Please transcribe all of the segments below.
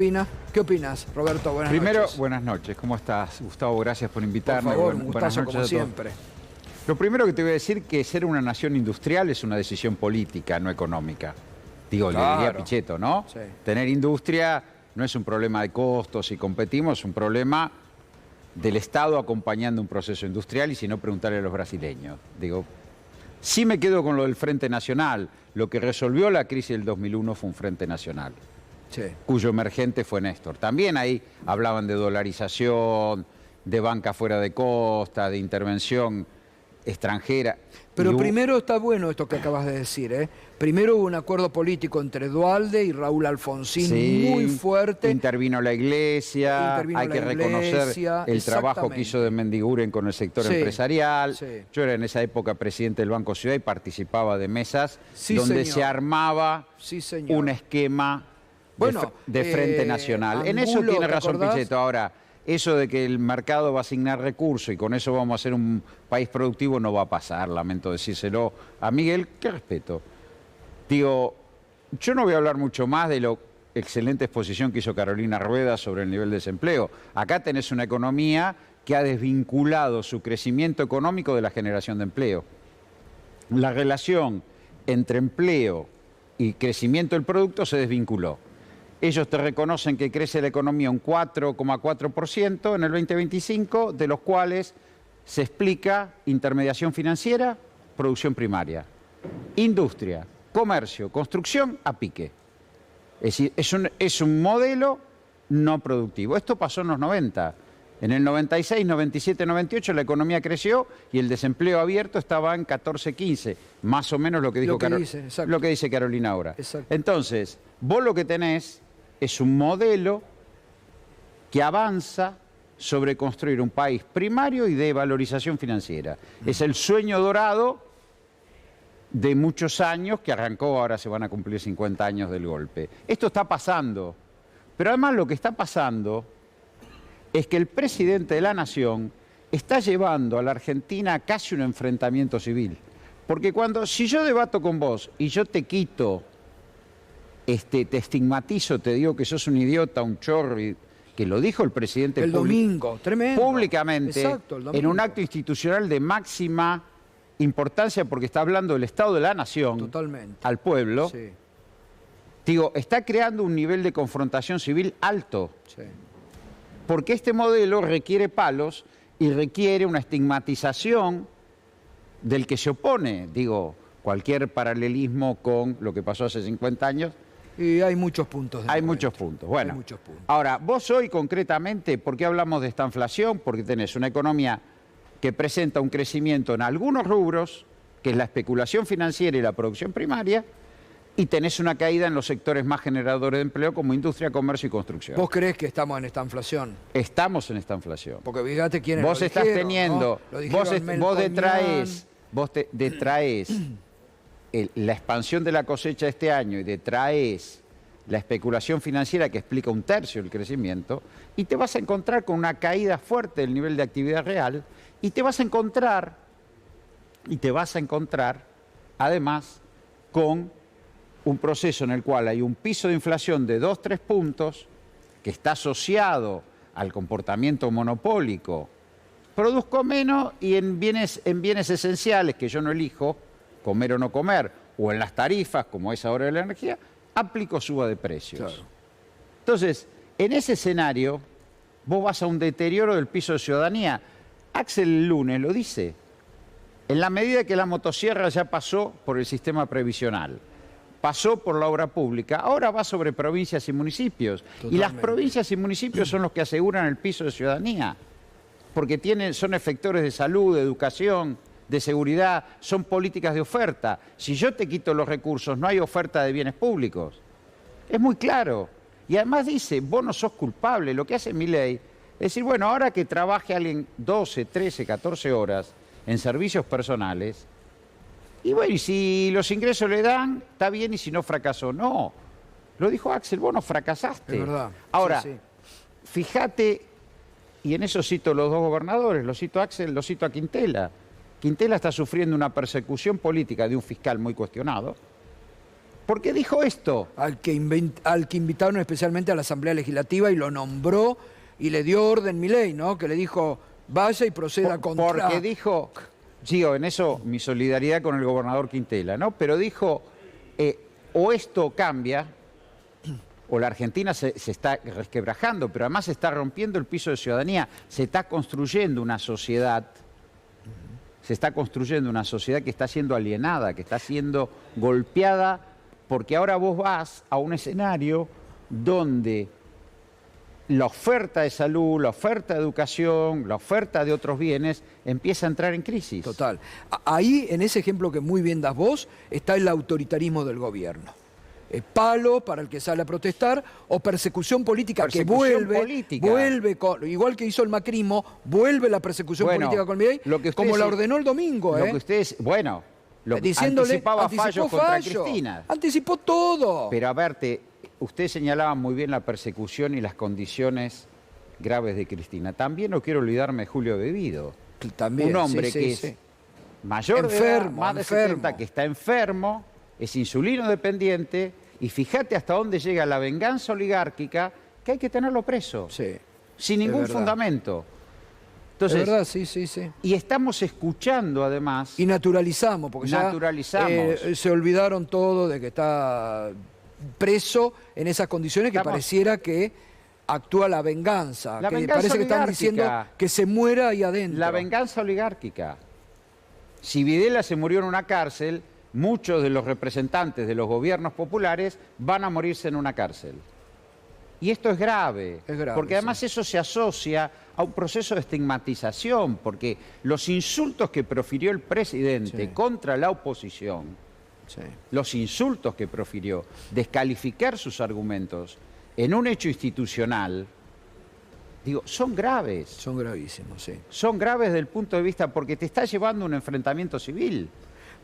¿Qué opinas, Roberto? Buenas Primero, noches. buenas noches. ¿Cómo estás, Gustavo? Gracias por invitarme. Por favor, un Buenas gustazo noches como a todos. siempre. Lo primero que te voy a decir es que ser una nación industrial es una decisión política, no económica. Digo, Claro. le diría Pichetto, ¿no? Sí. Tener industria no es un problema de costos si competimos, es un problema del Estado acompañando un proceso industrial y si no, preguntarle a los brasileños. Digo, sí me quedo con lo del Frente Nacional. Lo que resolvió la crisis del 2001 fue un Frente Nacional, Sí. cuyo emergente fue Néstor. También ahí hablaban de dolarización, de banca fuera de costa, de intervención extranjera. Pero Y primero está bueno esto que acabas de decir, ¿eh? Primero hubo un acuerdo político entre Duhalde y Raúl Alfonsín sí, muy fuerte. intervino la iglesia, Intervino hay la que reconocer iglesia, el trabajo que hizo de Mendiguren con el sector Sí, empresarial. sí. Yo era en esa época presidente del Banco Ciudad y participaba de mesas Sí, donde señor. se armaba Sí, señor. un esquema Bueno, de Frente Nacional. En eso Angulo, tiene ¿te razón acordás? Pichetto. Ahora, eso de que el mercado va a asignar recursos y con eso vamos a ser un país productivo no va a pasar, lamento decírselo a Miguel, que respeto. Digo, yo no voy a hablar mucho más de la excelente exposición que hizo Carolina Rueda sobre el nivel de desempleo. Acá tenés una economía que ha desvinculado su crecimiento económico de la generación de empleo. La relación entre empleo y crecimiento del producto se desvinculó. Ellos te reconocen que crece la economía un 4,4% en el 2025, de los cuales se explica intermediación financiera, producción primaria, industria, comercio, construcción a pique. Es decir, es un modelo no productivo. Esto pasó en los 90. En el 96, 97, 98 la economía creció y el desempleo abierto estaba en 14, 15, más o menos lo que dijo Exacto. lo que dice Carolina ahora. Exacto. Entonces, vos lo que tenés es un modelo que avanza sobre construir un país primario y de valorización financiera. Es el sueño dorado de muchos años que arrancó, ahora se van a cumplir 50 años del golpe. Esto está pasando, pero además lo que está pasando es que el presidente de la Nación está llevando a la Argentina a casi un enfrentamiento civil. Porque si yo debato con vos y yo te quito, te estigmatizo, te digo que sos un idiota, un chorro, que lo dijo el presidente El domingo, tremendo. públicamente, Exacto, el en domingo. un acto institucional de máxima importancia porque está hablando del Estado de la Nación Totalmente. al pueblo. Sí, Digo, está creando un nivel de confrontación civil alto. sí. Porque este modelo requiere palos y requiere una estigmatización del que se opone. Digo, cualquier paralelismo con lo que pasó hace 50 años. Y hay muchos puntos. Hay muchos puntos. Bueno, Hay muchos puntos. ahora, vos hoy concretamente, ¿por qué hablamos de esta inflación? Porque tenés una economía que presenta un crecimiento en algunos rubros, que es la especulación financiera y la producción primaria, y tenés una caída en los sectores más generadores de empleo como industria, comercio y construcción. ¿Vos creés que estamos en esta inflación? Estamos en esta inflación. Porque fíjate quiénes Vos lo estás dijeron, teniendo, ¿no? Lo dijeron vos detraes la expansión de la cosecha de este año y detraes la especulación financiera que explica un tercio del crecimiento y te vas a encontrar con una caída fuerte del nivel de actividad real y te vas a encontrar además con un proceso en el cual hay un piso de inflación de 2-3 puntos que está asociado al comportamiento monopólico. Produzco menos y en bienes esenciales que yo no elijo, comer o no comer, o en las tarifas, como es ahora de la energía, aplico suba de precios. Claro. Entonces, en ese escenario, vos vas a un deterioro del piso de ciudadanía. Axel el lunes lo dice. En la medida que la motosierra ya pasó por el sistema previsional, pasó por la obra pública, ahora va sobre provincias y municipios. Totalmente. Y las provincias y municipios son los que aseguran el piso de ciudadanía, porque son efectores de salud, de educación, de seguridad, son políticas de oferta. Si yo te quito los recursos, no hay oferta de bienes públicos. Es muy claro. Y además dice, vos no sos culpable. Lo que hace Milei es decir, bueno, ahora que trabaje alguien 12, 13, 14 horas en servicios personales, y bueno, y si los ingresos le dan, está bien, y si no fracasó. No, lo dijo Axel, vos no fracasaste. Es verdad. Ahora, Sí, sí. fíjate, y en eso cito los dos gobernadores, lo cito a Axel, lo cito a Quintela. Quintela está sufriendo una persecución política de un fiscal muy cuestionado, Porque dijo esto. al que invitaron especialmente a la Asamblea Legislativa y lo nombró y le dio orden Milei, ¿no? Que le dijo, vaya y proceda contra... Porque dijo, Gio, en eso mi solidaridad con el gobernador Quintela, ¿no? Pero dijo, o esto cambia, o la Argentina se está resquebrajando, pero además se está rompiendo el piso de ciudadanía, se está construyendo una sociedad, que está siendo alienada, que está siendo golpeada, porque ahora vos vas a un escenario donde la oferta de salud, la oferta de educación, la oferta de otros bienes empieza a entrar en crisis. Total. Ahí, en ese ejemplo que muy bien das vos, está el autoritarismo del gobierno. Palo para el que sale a protestar o persecución política que vuelve, igual que hizo el macrismo, vuelve la persecución política con Milei, como la ordenó el domingo. Lo que ustedes, anticipaba fallos contra Cristina. Anticipó todo. Pero a ver, usted señalaba muy bien la persecución y las condiciones graves de Cristina. También no quiero olvidarme de Julio Bebido. También, un hombre es mayor de edad, más de 70, que está enfermo, es insulino dependiente, y fíjate hasta dónde llega la venganza oligárquica, que hay que tenerlo preso, sin ningún fundamento. Entonces, es verdad, sí. Y estamos escuchando además... Y naturalizamos, porque ya se olvidaron todo de que está preso en esas condiciones que pareciera que actúa la venganza. Parece que están diciendo que se muera ahí adentro. La venganza oligárquica. Si Videla se murió en una cárcel, muchos de los representantes de los gobiernos populares van a morirse en una cárcel. Y esto es grave, porque además eso se asocia a un proceso de estigmatización, porque los insultos que profirió el presidente contra la oposición, los insultos que profirió, descalificar sus argumentos en un hecho institucional, digo, son graves. Son gravísimos, sí. Son graves desde el punto de vista porque te está llevando a un enfrentamiento civil.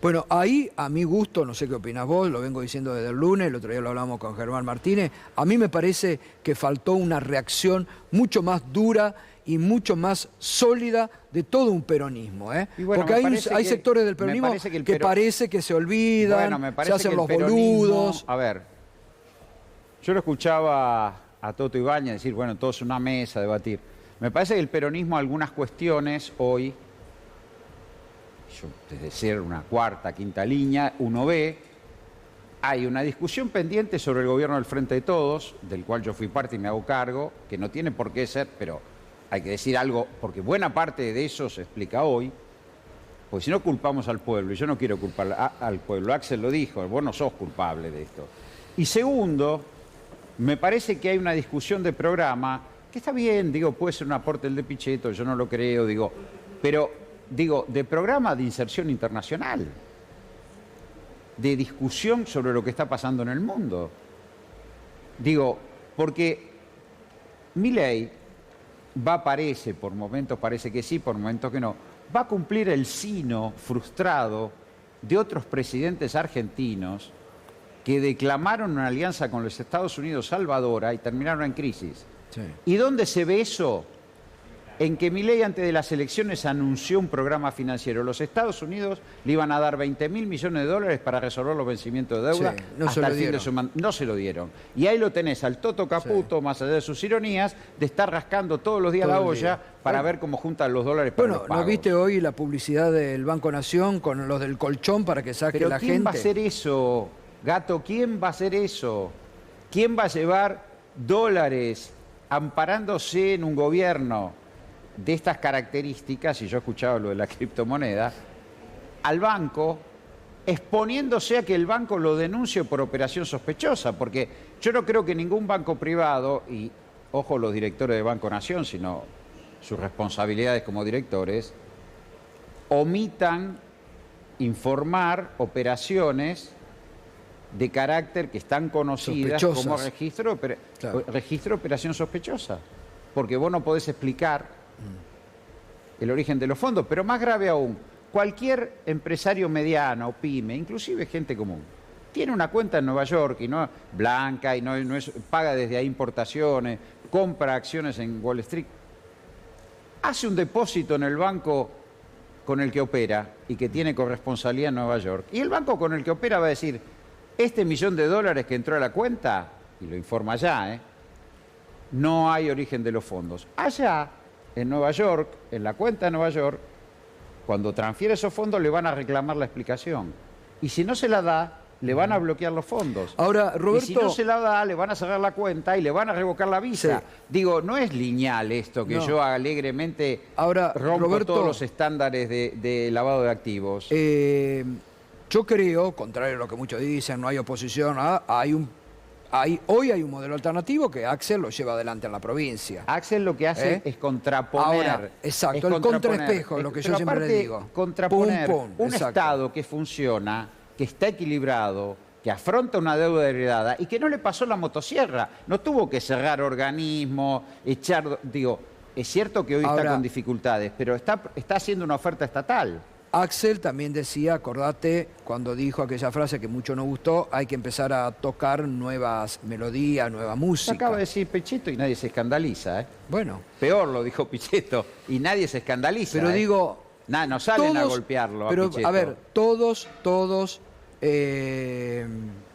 Bueno, ahí, a mi gusto, no sé qué opinás vos, lo vengo diciendo desde el lunes, el otro día lo hablamos con Germán Martínez, a mí me parece que faltó una reacción mucho más dura y mucho más sólida de todo un peronismo. Porque hay sectores del peronismo que parece que se olvidan, se hacen los boludos. A ver, yo lo escuchaba a Toto Ibáñez decir, bueno, todos una mesa, debatir. Me parece que el peronismo, algunas cuestiones hoy, desde ser una cuarta, quinta línea, uno ve, hay una discusión pendiente sobre el gobierno del Frente de Todos, del cual yo fui parte y me hago cargo, que no tiene por qué ser, pero hay que decir algo, porque buena parte de eso se explica hoy, porque si no culpamos al pueblo, y yo no quiero culpar al pueblo, Axel lo dijo, vos no sos culpable de esto. Y segundo, me parece que hay una discusión de programa, que está bien, digo, puede ser un aporte el de Pichetto, yo no lo creo, digo, pero... de programa de inserción internacional, de discusión sobre lo que está pasando en el mundo. Porque Milei por momentos parece que sí, por momentos que no, va a cumplir el sino frustrado de otros presidentes argentinos que declamaron una alianza con los Estados Unidos salvadora y terminaron en crisis. ¿Y dónde se ve eso? En que Milei antes de las elecciones anunció un programa financiero. Los Estados Unidos le iban a dar 20.000 millones de dólares para resolver los vencimientos de deuda hasta el fin de su mandato. No se lo dieron. Y ahí lo tenés al Toto Caputo, más allá de sus ironías, de estar rascando todos los días la olla para ver cómo juntan los dólares para los pagos. ¿No viste hoy la publicidad del Banco Nación con los del colchón para que saque la gente? ¿Quién va a hacer eso, Gato? ¿Quién va a hacer eso? ¿Quién va a llevar dólares amparándose en un gobierno de estas características, y yo escuchaba lo de la criptomoneda, al banco, exponiéndose a que el banco lo denuncie por operación sospechosa? Porque yo no creo que ningún banco privado, y ojo los directores de Banco Nación, sino sus responsabilidades como directores, omitan informar operaciones de carácter que están conocidas como registro de operación sospechosa. Porque vos no podés explicar el origen de los fondos, pero más grave aún, cualquier empresario mediano, pyme, inclusive gente común, tiene una cuenta en Nueva York y no blanca y no es, paga desde ahí importaciones, compra acciones en Wall Street, hace un depósito en el banco con el que opera y que tiene corresponsabilidad en Nueva York, y el banco con el que opera va a decir, este $1.000.000 que entró a la cuenta, y lo informa allá, no hay origen de los fondos. Allá, en Nueva York, en la cuenta de Nueva York, cuando transfiere esos fondos le van a reclamar la explicación. Y si no se la da, le van a bloquear los fondos. Ahora, Roberto... Y si no se la da, le van a cerrar la cuenta y le van a revocar la visa. Sí. Digo, no es lineal esto que No. yo alegremente Ahora, rompo Roberto, todos los estándares de lavado de activos. Yo creo, contrario a lo que muchos dicen, no hay oposición, hoy hay un modelo alternativo que Axel lo lleva adelante en la provincia. Axel lo que hace es contraponer. Ahora, exacto, es el contraponer. contraespejo, lo que yo Pero siempre le aparte, digo. Contraponer Pum, pum, un exacto. Estado que funciona, que está equilibrado, que afronta una deuda heredada y que no le pasó la motosierra. No tuvo que cerrar organismos, echar... Digo, es cierto que hoy está Ahora, con dificultades, pero está haciendo una oferta estatal. Axel también decía, acordate, cuando dijo aquella frase que mucho nos gustó, hay que empezar a tocar nuevas melodías, nueva Se música. acaba de decir Pichetto y nadie se escandaliza, ¿eh? Bueno, Peor lo dijo Pichetto y nadie se escandaliza. pero digo... No salen a todos- golpearlo pero, a Pichetto. a ver, todos,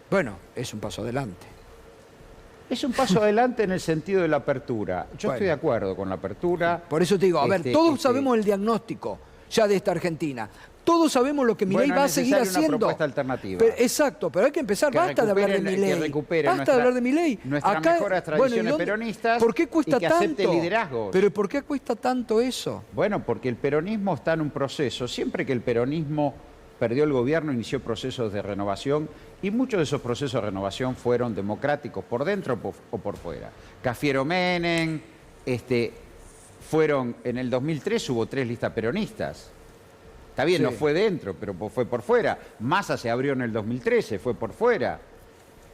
bueno, es un paso adelante. Es un paso adelante en el sentido de la apertura. Yo Bueno. estoy de acuerdo con la apertura. Por eso te digo, a ver, todos sabemos el diagnóstico ya de esta Argentina. Todos sabemos lo que Milei Bueno, va a es seguir necesaria una haciendo. propuesta alternativa. Exacto, pero hay que empezar. Que Basta de hablar de recuperen- Milei. que recuperen Basta nuestra- de hablar de Milei. nuestras mejores tradiciones peronistas ¿Por qué cuesta y que acepte tanto? liderazgos. Pero ¿por qué cuesta tanto eso? Bueno, porque el peronismo está en un proceso. Siempre que el peronismo perdió el gobierno, inició procesos de renovación y muchos de esos procesos de renovación fueron democráticos por dentro o por fuera. Cafiero Menem, fueron en el 2003 hubo 3 listas peronistas. Está bien, Sí. no fue dentro, pero fue por fuera. Massa se abrió en el 2013, fue por fuera.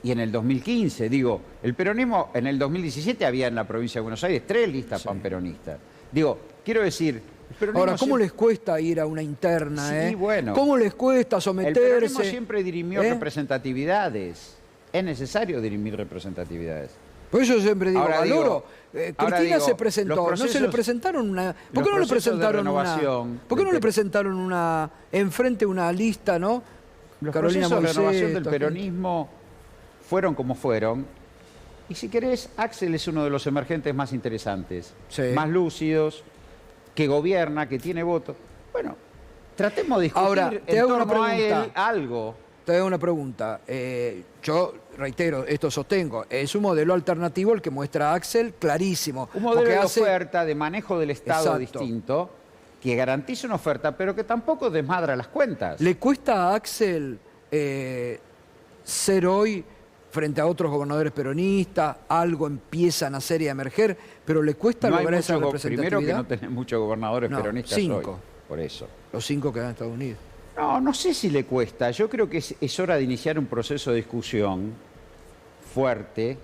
Y en el 2015, digo, el peronismo, en el 2017 había en la provincia de Buenos Aires 3 listas panperonistas. Digo, quiero decir, el peronismo Ahora, ¿cómo siempre- les cuesta ir a una interna? Sí, bueno. ¿Cómo les cuesta El someterse? peronismo siempre dirimió ¿Eh? representatividades. Es necesario dirimir representatividades. Por eso yo siempre digo, Ahora valoro. digo- ahora Cristina digo, se presentó, los no se le procesos- presentaron una. ¿Por los qué no le procesos de presentaron una? renovación ¿Por qué no del le presentaron una enfrente una lista, no? Los Carolina procesos de Moisés, renovación del toda peronismo fueron como fueron. Y si querés, Axel es uno de los emergentes más interesantes, Sí. más lúcidos, que gobierna, que tiene votos. Bueno, tratemos de discutir Ahora, te en hago una torno a pregunta. él algo. Te hago una pregunta. Yo reitero, esto sostengo, es un modelo alternativo el que muestra Axel, clarísimo. Un modelo porque de hace- oferta, de manejo del Estado Exacto. distinto, que garantiza una oferta, pero que tampoco desmadra las cuentas. ¿Le cuesta a Axel ser hoy, frente a otros gobernadores peronistas, algo empiezan a hacer y a emerger, pero le cuesta No hay lograr esa mucho representatividad? primero que no tenés muchos gobernadores No, peronistas 5. hoy. Por eso. Los 5 que dan en Estados Unidos. No sé si le cuesta. Yo creo que es hora de iniciar un proceso de discusión fuerte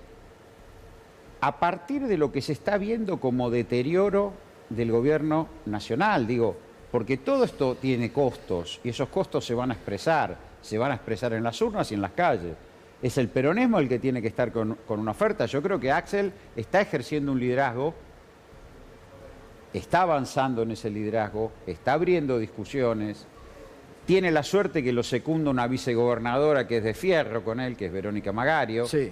a partir de lo que se está viendo como deterioro del gobierno nacional. Digo, porque todo esto tiene costos y esos costos se van a expresar en las urnas y en las calles. Es el peronismo el que tiene que estar con una oferta. Yo creo que Axel está ejerciendo un liderazgo, está avanzando en ese liderazgo, está abriendo discusiones. Tiene la suerte que lo secunda una vicegobernadora que es de fierro con él, que es Verónica Magario. Sí.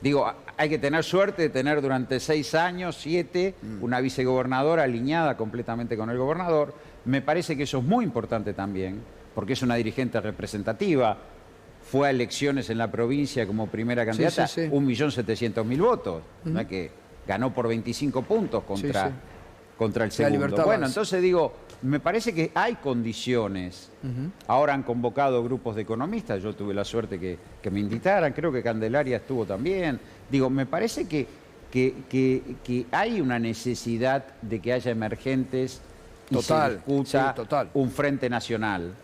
Digo, hay que tener suerte de tener durante 6 años, 7, una vicegobernadora alineada completamente con el gobernador. Me parece que eso es muy importante también, porque es una dirigente representativa. Fue a elecciones en la provincia como primera candidata, sí. 1.700.000 votos. ¿No es que ganó por 25 puntos contra, Sí, sí. contra el La segundo? Libertad Bueno, Avanza. entonces digo, me parece que hay condiciones. Ahora han convocado grupos de economistas, yo tuve la suerte que me invitaran, creo que Candelaria estuvo también. Digo, me parece que hay una necesidad de que haya emergentes y Total, se discuta sí, total. un frente nacional.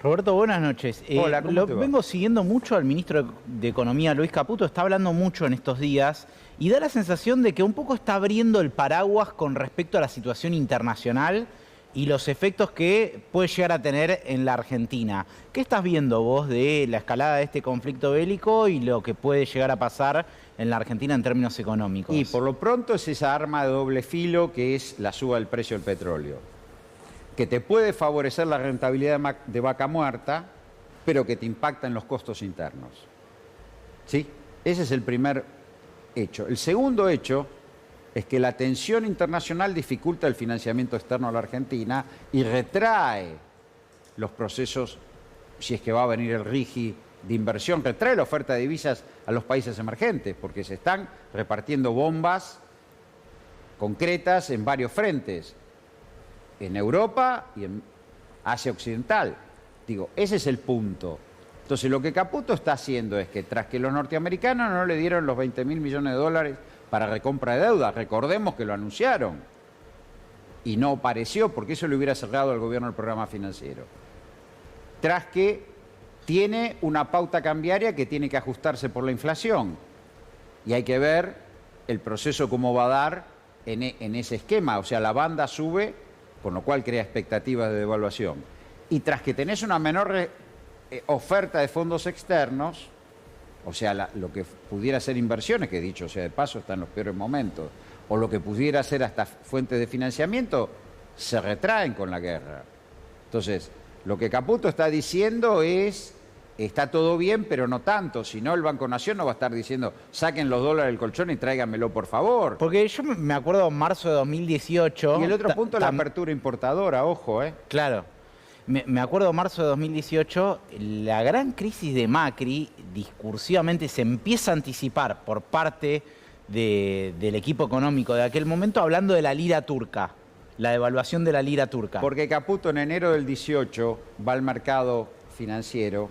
Roberto, buenas noches. Hola, ¿cómo te va? Vengo siguiendo mucho al ministro de Economía, Luis Caputo, está hablando mucho en estos días y da la sensación de que un poco está abriendo el paraguas con respecto a la situación internacional y los efectos que puede llegar a tener en la Argentina. ¿Qué estás viendo vos de la escalada de este conflicto bélico y lo que puede llegar a pasar en la Argentina en términos económicos? Y por lo pronto es esa arma de doble filo que es la suba del precio del petróleo, que te puede favorecer la rentabilidad de vaca muerta, pero que te impacta en los costos internos. ¿Sí? Ese es el primer hecho. El segundo hecho es que la tensión internacional dificulta el financiamiento externo a la Argentina y retrae los procesos, si es que va a venir el RIGI de inversión, retrae la oferta de divisas a los países emergentes, porque se están repartiendo bombas concretas en varios frentes, en Europa y en Asia Occidental. Digo, ese es el punto. Entonces, lo que Caputo está haciendo es que tras que los norteamericanos no le dieron los 20.000 millones de dólares para recompra de deuda, recordemos que lo anunciaron y no apareció porque eso le hubiera cerrado al gobierno el programa financiero. Tras que tiene una pauta cambiaria que tiene que ajustarse por la inflación y hay que ver el proceso cómo va a dar en ese esquema. O sea, la banda sube, con lo cual crea expectativas de devaluación. Y tras que tenés una menor oferta de fondos externos, o sea, lo que pudiera ser inversiones, que dicho sea de paso está en los peores momentos, o lo que pudiera ser hasta fuentes de financiamiento, se retraen con la guerra. Entonces, lo que Caputo está diciendo es, está todo bien, pero no tanto, si no el Banco Nación no va a estar diciendo, saquen los dólares del colchón y tráiganmelo por favor. Porque yo me acuerdo en marzo de 2018... Y el otro punto es la apertura importadora, ojo, Claro. Me acuerdo en marzo de 2018, la gran crisis de Macri discursivamente se empieza a anticipar por parte del equipo económico de aquel momento, hablando de la lira turca, la devaluación de la lira turca. Porque Caputo en enero del 18 va al mercado financiero,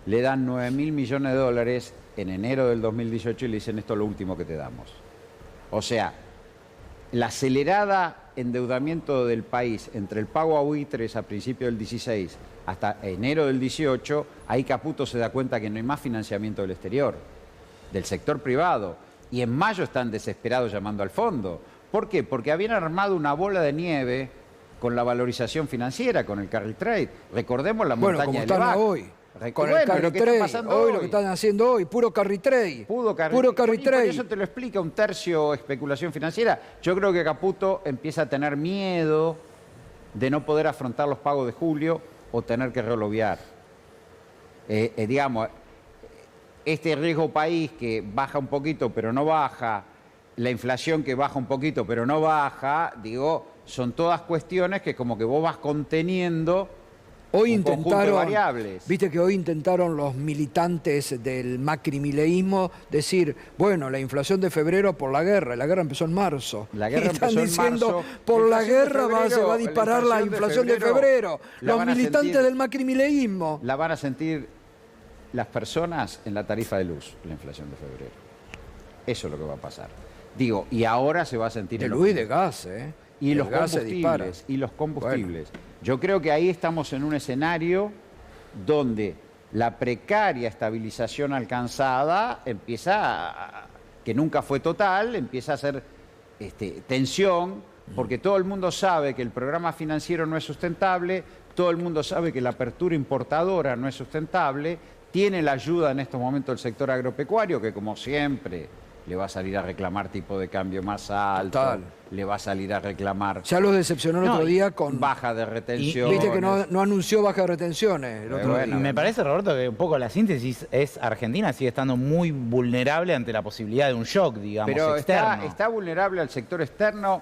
le dan 9.000 millones de dólares en enero del 2018 y le dicen esto es lo último que te damos. O sea, la acelerada endeudamiento del país entre el pago a buitres a principios del 16 hasta enero del 18, ahí Caputo se da cuenta que no hay más financiamiento del exterior, del sector privado. Y en mayo están desesperados llamando al fondo. ¿Por qué? Porque habían armado una bola de nieve con la valorización financiera, con el carry trade. Recordemos la montaña como del están Bac. hoy. Con el carry trade, hoy lo que están haciendo hoy, puro carry trade. Puro carry trade. Por eso te lo explica un tercio especulación financiera. Yo creo que Caputo empieza a tener miedo de no poder afrontar los pagos de julio o tener que relobiar. Digamos, este riesgo país que baja un poquito pero no baja, la inflación que baja un poquito pero no baja, digo, son todas cuestiones que como que vos vas conteniendo. Hoy intentaron, variables. viste que hoy intentaron los militantes del macrimileísmo decir, bueno, la inflación de febrero por la guerra empezó en marzo. La guerra están empezó diciendo, en marzo. por la guerra febrero, se va a disparar la inflación de febrero. Los militantes del macrimileísmo. La van a sentir las personas en la tarifa de luz, la inflación de febrero. Eso es lo que va a pasar. Digo, y ahora se va a sentir de luz y de gas, y el los gas se dispara. Y los combustibles. Bueno. Yo creo que ahí estamos en un escenario donde la precaria estabilización alcanzada empieza, que nunca fue total, empieza a ser tensión, porque todo el mundo sabe que el programa financiero no es sustentable, todo el mundo sabe que la apertura importadora no es sustentable, tiene la ayuda en estos momentos del sector agropecuario, que como siempre le va a salir a reclamar tipo de cambio más alto, total. Le va a salir a reclamar... Ya los decepcionó el otro día con... baja de retención. Viste que no anunció baja de retenciones el otro día. Y me parece, Roberto, que un poco la síntesis es Argentina sigue estando muy vulnerable ante la posibilidad de un shock, digamos, pero externo. Está vulnerable al sector externo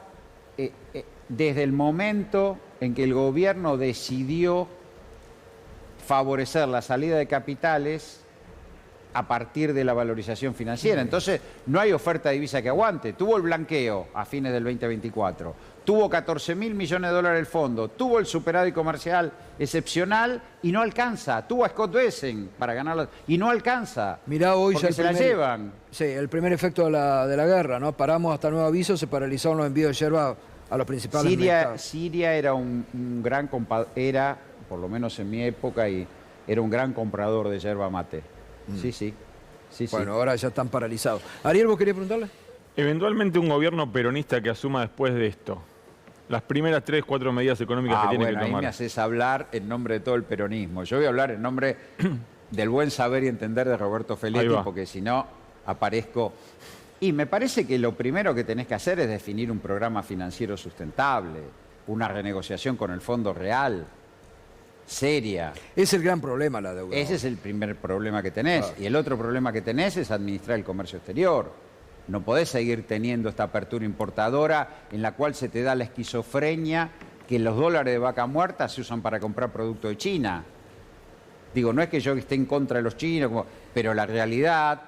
desde el momento en que el gobierno decidió favorecer la salida de capitales a partir de la valorización financiera. Entonces, no hay oferta de divisa que aguante. Tuvo el blanqueo a fines del 2024, tuvo 14.000 millones de dólares el fondo, tuvo el superávit comercial excepcional y no alcanza. Tuvo a Scott Bessent para ganarla y no alcanza. Mirá hoy porque se la llevan. Sí, el primer efecto de la guerra, ¿no? Paramos hasta nuevo aviso, se paralizaron los envíos de yerba a los principales mercados. Siria era un gran era, por lo menos en mi época, y era un gran comprador de yerba mate. Sí. Bueno, ahora ya están paralizados. Ariel, ¿vos querías preguntarle? Eventualmente un gobierno peronista que asuma después de esto las primeras 3, 4 medidas económicas que tiene que tomar. Ahí me haces hablar en nombre de todo el peronismo. Yo voy a hablar en nombre del buen saber y entender de Roberto Feletti, porque si no aparezco... Y me parece que lo primero que tenés que hacer es definir un programa financiero sustentable, una renegociación con el Fondo Real. seria. Es el gran problema la deuda. Ese es el primer problema que tenés. Y el otro problema que tenés es administrar el comercio exterior. No podés seguir teniendo esta apertura importadora en la cual se te da la esquizofrenia que los dólares de vaca muerta se usan para comprar productos de China. Digo, no es que yo esté en contra de los chinos, pero la realidad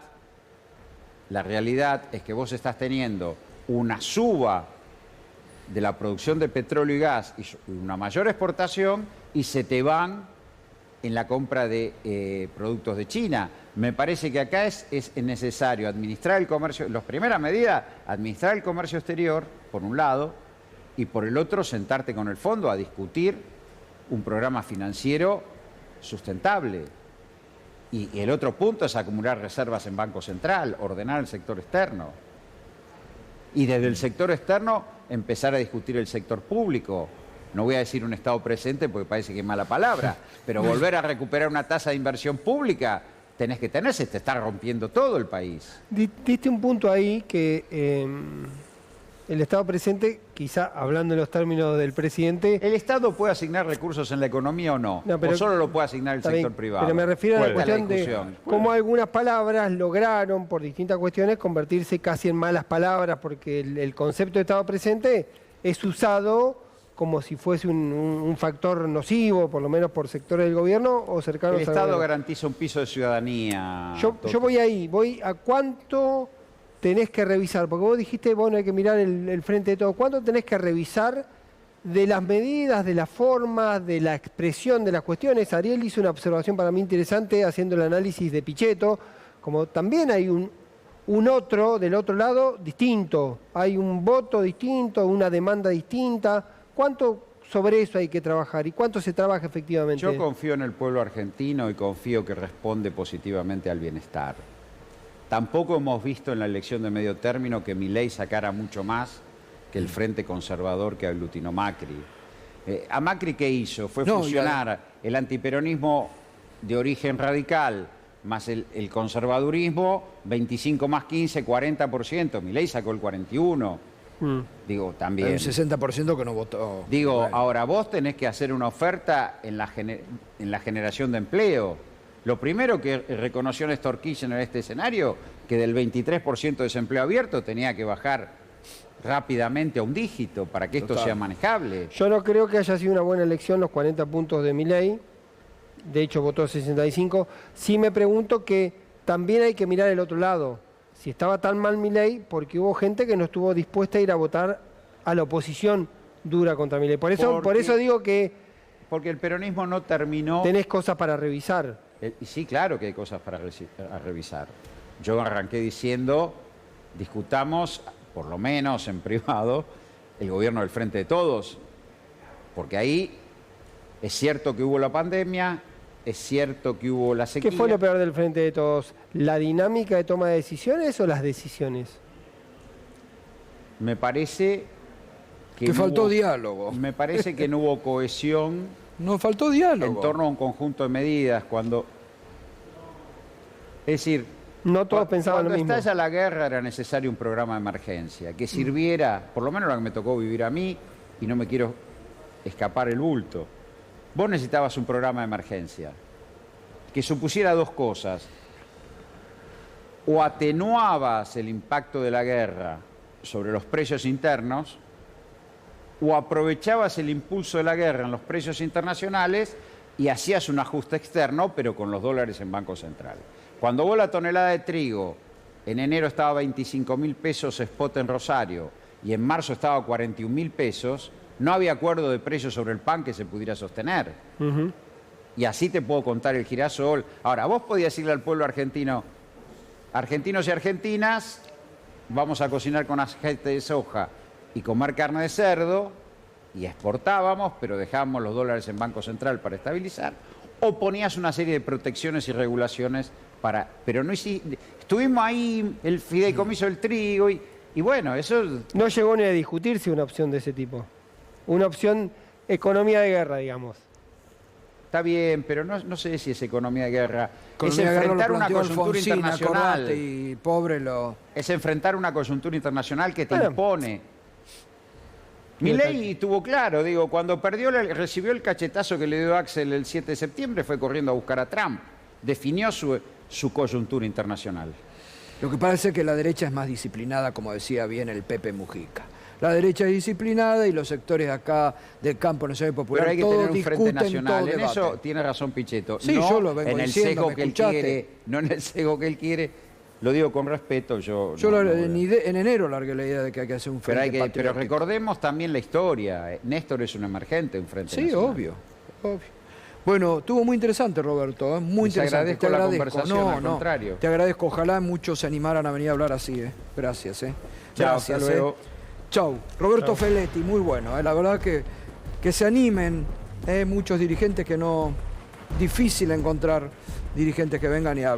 es que vos estás teniendo una suba de la producción de petróleo y gas y una mayor exportación y se te van en la compra de productos de China. Me parece que acá es necesario administrar el comercio, las primeras medidas, administrar el comercio exterior, por un lado, y por el otro, sentarte con el fondo a discutir un programa financiero sustentable. Y el otro punto es acumular reservas en Banco Central, ordenar el sector externo. Y desde el sector externo empezar a discutir el sector público. No voy a decir un Estado presente porque parece que es mala palabra, pero volver a recuperar una tasa de inversión pública tenés que tener, se te está rompiendo todo el país. Diste un punto ahí que el Estado presente, quizá hablando en los términos del presidente... ¿El Estado puede asignar recursos en la economía o no? No, pero, ¿o solo lo puede asignar el sector privado? Pero me refiero a la Puede. cuestión de cómo algunas palabras lograron, por distintas cuestiones, convertirse casi en malas palabras, porque el concepto de Estado presente es usado como si fuese un factor nocivo, por lo menos por sectores del gobierno o cercanos El al Estado gobierno. garantiza un piso de ciudadanía. Yo voy ahí, voy a cuánto tenés que revisar, porque vos dijiste, bueno, hay que mirar el frente de todo. ¿Cuánto tenés que revisar de las medidas, de las formas, de la expresión de las cuestiones? Ariel hizo una observación para mí interesante haciendo el análisis de Pichetto, como también hay un otro del otro lado distinto, hay un voto distinto, una demanda distinta. ¿Cuánto sobre eso hay que trabajar y cuánto se trabaja efectivamente? Yo confío en el pueblo argentino y confío que responde positivamente al bienestar. Tampoco hemos visto en la elección de medio término que Milei sacara mucho más que el Frente Conservador que aglutinó Macri. ¿A Macri qué hizo? Fue fusionar el antiperonismo de origen radical más el conservadurismo, 25 más 15, 40%. Milei sacó el 41%. Digo, también. Hay un 60% que no votó. Digo, Bueno. ahora vos tenés que hacer una oferta en la generación de empleo. Lo primero que reconoció Néstor Kirchner en este escenario, que del 23% de desempleo abierto tenía que bajar rápidamente a un dígito para que esto sea manejable. Yo no creo que haya sido una buena elección los 40 puntos de Milei. De hecho, votó 65. Sí me pregunto que también hay que mirar el otro lado. Si estaba tan mal Milei, porque hubo gente que no estuvo dispuesta a ir a votar a la oposición dura contra Milei. Por eso digo que... Porque el peronismo no terminó... Tenés cosas para revisar. Y sí, claro que hay cosas para revisar. Yo arranqué diciendo, discutamos, por lo menos en privado, el gobierno del Frente de Todos. Porque ahí es cierto que hubo la pandemia, es cierto que hubo la sequía. ¿Qué fue lo peor del Frente de Todos? ¿La dinámica de toma de decisiones o las decisiones? Me parece que faltó diálogo. Me parece que no hubo cohesión. No faltó diálogo. En torno a un conjunto de medidas. Es decir, no todos pensaban lo mismo. Cuando estalla la guerra era necesario un programa de emergencia que sirviera, por lo menos lo que me tocó vivir a mí, y no me quiero escapar el bulto. Vos necesitabas un programa de emergencia que supusiera dos cosas. O atenuabas el impacto de la guerra sobre los precios internos, o aprovechabas el impulso de la guerra en los precios internacionales y hacías un ajuste externo, pero con los dólares en Banco Central. Cuando vos la tonelada de trigo en enero estaba a 25.000 pesos spot en Rosario y en marzo estaba a 41.000 pesos, no había acuerdo de precios sobre el pan que se pudiera sostener. Y así te puedo contar el girasol. Ahora, vos podías decirle al pueblo argentino, argentinos y argentinas, vamos a cocinar con aceite de soja y comer carne de cerdo, y exportábamos, pero dejábamos los dólares en Banco Central para estabilizar, o ponías una serie de protecciones y regulaciones para... Pero no hiciste... Estuvimos ahí, el fideicomiso del trigo, y bueno, eso... No llegó ni a discutirse una opción de ese tipo. Una opción economía de guerra, digamos. Está bien, pero no sé si es economía de guerra. Economía es de guerra enfrentar lo una planteó coyuntura Alfonsín, internacional. acordate, y pobre lo... Es enfrentar una coyuntura internacional que te impone. Milei estuvo claro, digo, cuando recibió el cachetazo que le dio Axel el 7 de septiembre, fue corriendo a buscar a Trump. Definió su coyuntura internacional. Lo que parece es que la derecha es más disciplinada, como decía bien el Pepe Mujica. La derecha es disciplinada y los sectores acá del campo nacional y popular Pero hay que todos tener un frente discuten, nacional. todos En eso debaten. tiene razón Pichetto. Sí, no yo lo vengo en el diciendo, sesgo ¿me que él escuchaste? quiere, no en el sesgo que él quiere. Lo digo con respeto. Yo En enero largué la idea de que hay que hacer un pero, frente pero patriótico. recordemos también la historia. Néstor es un emergente, un frente Sí, nacional. obvio. Bueno, estuvo muy interesante, Roberto, muy Les interesante. agradezco la conversación, al contrario. Te agradezco. Ojalá muchos se animaran a venir a hablar así. Gracias. Chao, Gracias. hasta luego. Chau. Roberto Feletti, muy bueno. La verdad que se animen. Muchos dirigentes que no... Difícil encontrar dirigentes que vengan y hablen.